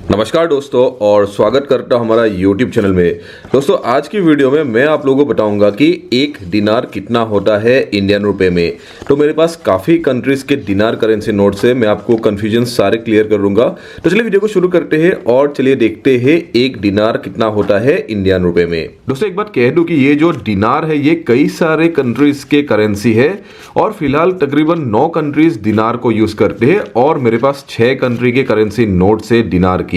नमस्कार दोस्तों और स्वागत करता हूं हमारा YouTube चैनल में। दोस्तों आज की वीडियो में मैं आप लोगों को बताऊंगा कि एक दिनार कितना होता है इंडियन रुपए में। तो मेरे पास काफ़ी कंट्रीज के दिनार करेंसी नोट्स है, मैं आपको कन्फ्यूजन सारे क्लियर कर दूंगा। तो चलिए वीडियो को शुरू करते हैं और चलिए देखते हैं एक दिनार कितना होता है इंडियन रुपए में। दोस्तों एक बात कह दूं कि ये जो दिनार है ये कई सारे कंट्रीज के करेंसी है और फिलहाल तकरीबन 9 कंट्रीज दिनार को यूज करते हैं और मेरे पास 6 कंट्री के करेंसी नोट्स है दिनार की।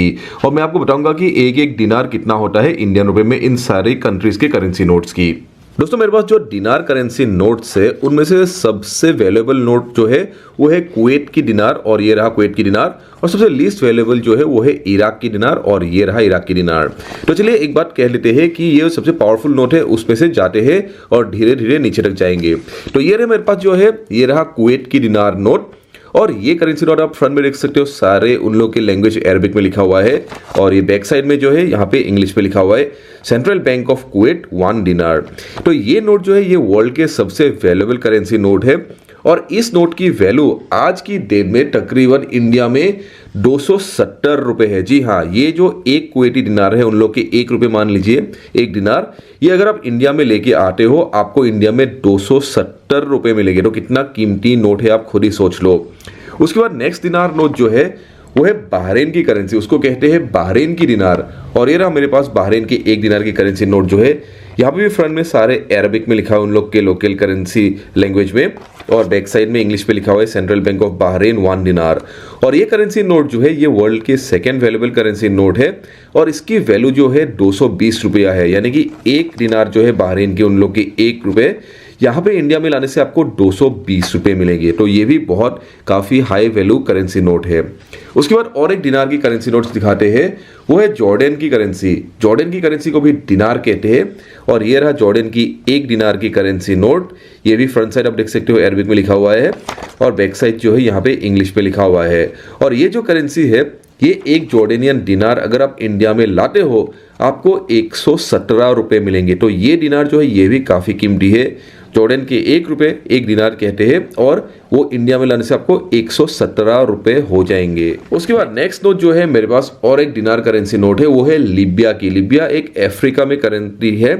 और मैं आपको बताऊंगा कि एक एक दिनार कितना होता है इंडियन रुपए में इन सारी कंट्रीज के करेंसी नोट्स की। दोस्तों मेरे पास जो दिनार करेंसी नोट्स है उनमें से सबसे वैल्यूएबल नोट जो है वो है कुवैत की दिनार और ये रहा कुवैत की दिनार, और सबसे लीस्ट वैल्यूएबल जो है वो है इराक की दिनार और ये रहा इराक की दिनार। तो चलिए एक बात कह लेते हैं कि ये सबसे पावरफुल नोट है, उसमें से जाते हैं और धीरे धीरे नीचे तक जाएंगे। तो ये रहा मेरे पास जो है ये रहा कुवैत की दिनार नोट, और ये करेंसी नोट आप फ्रंट में देख सकते हो सारे उन लोग के लैंग्वेज अरबिक में लिखा हुआ है, और ये बैक साइड में जो है यहाँ पे इंग्लिश पे लिखा हुआ है सेंट्रल बैंक ऑफ कुवैत 1 दिनार। तो ये नोट जो है ये वर्ल्ड के सबसे वैल्यूएबल करेंसी नोट है और इस नोट की वैल्यू आज की डेट में तकरीबन इंडिया में 270 रुपए है। जी हाँ, ये जो एक कुवैती दिनार है उन लोग के 1 रुपए मान लीजिए एक दिनार, ये अगर आप इंडिया में लेके आते हो आपको इंडिया में 270 रुपए मिलेंगे। तो कितना कीमती नोट है आप खुद ही सोच लो। उसके बाद नेक्स्ट दिनार नोट जो है वो है बहरीन की करेंसी, उसको कहते हैं बहरीन की दिनार, और ये रहा मेरे पास बहरीन की 1 दिनार की करेंसी नोट जो है। यहाँ पे भी फ्रंट में सारे अरबिक में लिखा है उन लोग के लोकल करेंसी लैंग्वेज में, और बैक साइड में इंग्लिश पे लिखा हुआ है सेंट्रल बैंक ऑफ बहरीन 1 दिनार। और ये करेंसी नोट जो है ये वर्ल्ड के सेकंड वैल्यूएबल करेंसी नोट है और इसकी वैल्यू जो है 220 रुपया है, यानी कि 1 दिनार जो है बहरीन के उन लोग के 1 रुपए, यहाँ पे इंडिया में लाने से आपको 220 रुपए मिलेंगे। तो ये भी बहुत काफ़ी हाई वैल्यू करेंसी नोट है। उसके बाद और एक दिनार की करेंसी नोट्स दिखाते हैं, वो है जॉर्डन की करेंसी। जॉर्डन की करेंसी को भी दिनार कहते हैं, और ये रहा जॉर्डन की 1 दिनार की करेंसी नोट। ये भी फ्रंट साइड आप देख सकते हो अरबिक में लिखा हुआ है और बैक साइड जो है यहाँ पे इंग्लिश पे लिखा हुआ है। और ये जो करेंसी है ये एक जॉर्डेनियन दिनार अगर आप इंडिया में लाते हो आपको 117 रुपए मिलेंगे। तो ये दिनार जो है ये भी काफ़ी कीमती है। जॉर्डन के 1 रुपए 1 दिनार कहते हैं और वो इंडिया में लाने से आपको 117 रुपए हो जाएंगे। उसके बाद नेक्स्ट नोट जो है मेरे पास और एक दिनार करेंसी नोट है, वो है लीबिया की। लीबिया एक अफ्रीका में करेंसी है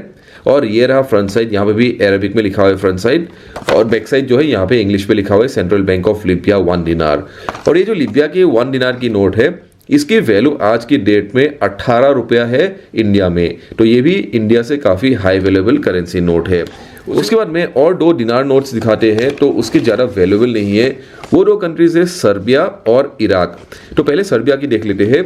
और ये रहा फ्रंट साइड, यहाँ पे भी अरबिक में लिखा हुआ है फ्रंट साइड, और बैक साइड जो है यहाँ पे इंग्लिश पे लिखा हुआ है सेंट्रल बैंक ऑफ लीबिया 1 दिनार। और ये जो लीबिया की 1 दिनार की नोट है इसकी वैल्यू आज की डेट में 18 रुपया है इंडिया में। तो ये भी इंडिया से काफ़ी हाई वैल्यूएबल करेंसी नोट है। उसके बाद में और 2 दिनार नोट्स दिखाते हैं, तो उसके ज़्यादा वैल्यूएबल नहीं है। वो 2 कंट्रीज है सर्बिया और इराक। तो पहले सर्बिया की देख लेते हैं।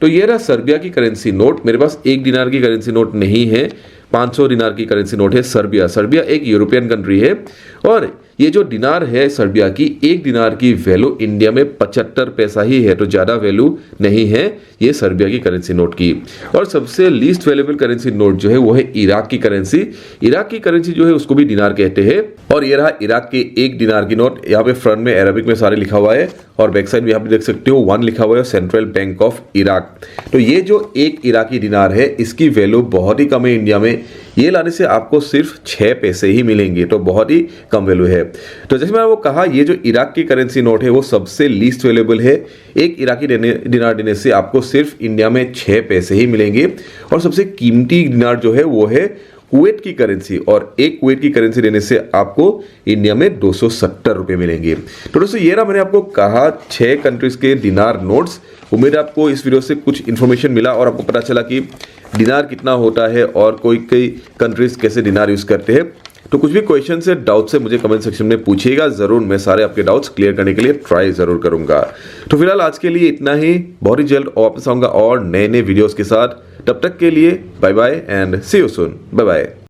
तो ये रहा सर्बिया की करेंसी नोट। मेरे पास 1 दिनार की करेंसी नोट नहीं है, 500 दिनार की करेंसी नोट है सर्बिया। सर्बिया एक यूरोपियन कंट्री है और ये जो दिनार है सर्बिया की 1 दिनार की वैल्यू इंडिया में 75 पैसा ही है, तो ज़्यादा वैल्यू नहीं है ये सर्बिया की करेंसी नोट की। और सबसे लीस्ट वैल्यूएबल करेंसी नोट जो है वो है इराक की करेंसी। इराक की करेंसी जो है उसको भी दिनार कहते हैं, और ये रहा इराक के 1 दिनार की नोट। यहाँ पे फ्रंट में अरबिक में सारे लिखा हुआ है और बैक साइड में यहाँ पे देख सकते हो 1 लिखा हुआ है सेंट्रल बैंक ऑफ इराक। तो ये जो एक इराकी दिनार है इसकी वैल्यू बहुत ही कम है इंडिया में, ये लाने से आपको सिर्फ 6 पैसे ही मिलेंगे, तो बहुत ही कम वैल्यू है। तो जैसे मैंने वो कहा ये जो इराक की करेंसी नोट है वो सबसे लीस्ट वैल्यूएबल है। एक इराकी दिनार देने से आपको सिर्फ इंडिया में 6 पैसे ही मिलेंगे। और सबसे कीमती दिनार जो है वो है कुवैत की करेंसी, और एक कुवैत की करेंसी देने से आपको इंडिया में 270 रुपए मिलेंगे। तो दोस्तों ये रहा मैंने आपको कहा 6 कंट्रीज के दिनार नोट्स। उम्मीद है आपको इस वीडियो से कुछ इन्फॉर्मेशन मिला और आपको पता चला कि दिनार कितना होता है और कई कंट्रीज कैसे दिनार यूज करते हैं। तो कुछ भी क्वेश्चन से डाउट से मुझे कमेंट सेक्शन में पूछिएगा, जरूर मैं सारे आपके डाउट्स क्लियर करने के लिए ट्राई जरूर करूंगा। तो फिलहाल आज के लिए इतना ही, बहुत ही जल्द वापस आऊंगा और नए वीडियोस के साथ। तब तक के लिए bye bye and see you soon. Bye bye.